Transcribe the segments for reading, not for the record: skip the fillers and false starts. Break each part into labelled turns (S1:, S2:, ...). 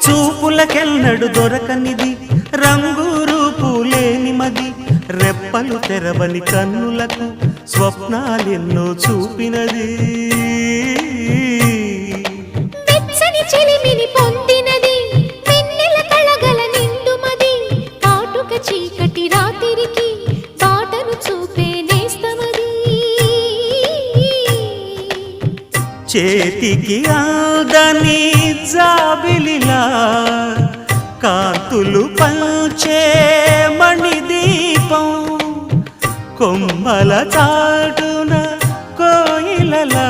S1: చూపులకెన్నడు దొరకనిది రంగు రూపు లేని మది రెప్పలు తెరవని కన్నులకు స్వప్నాలెన్నో చూపినది
S2: వెచ్చని చెలిమిని పొందినది వెన్నెల కళగల నిండుమది కాటుక చీకటి రాత్రికి బాటను చూపే నేస్తమది
S1: చేతికి ఆదని జాబిలిలా కాంతులు పంచే మణిదీపం కొమ్మల చాటున కోయిలలా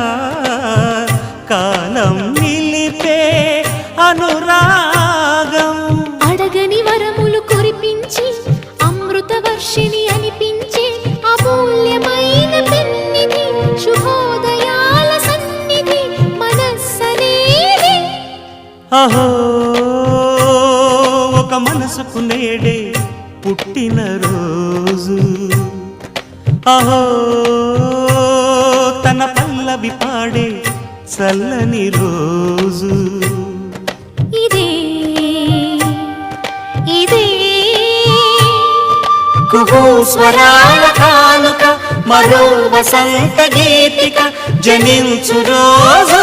S1: కాలం నిలిపే అనురాగం
S2: అడగని వరములు కురిపించి అమృత వర్షిణి అనిపించే అమూల్యమైన పెన్నిధి శుభోదయాల సన్నిధి మనస్సనేది
S1: అహో ఒక మనసుకు నేడే పుట్టిన రోజు అహో తన పల్లవి పాడే చల్లని రోజు
S2: ఇదే ఇదే
S1: కుహూ స్వరాల కానుక మరో వసంత గీతిక జనించు రోజు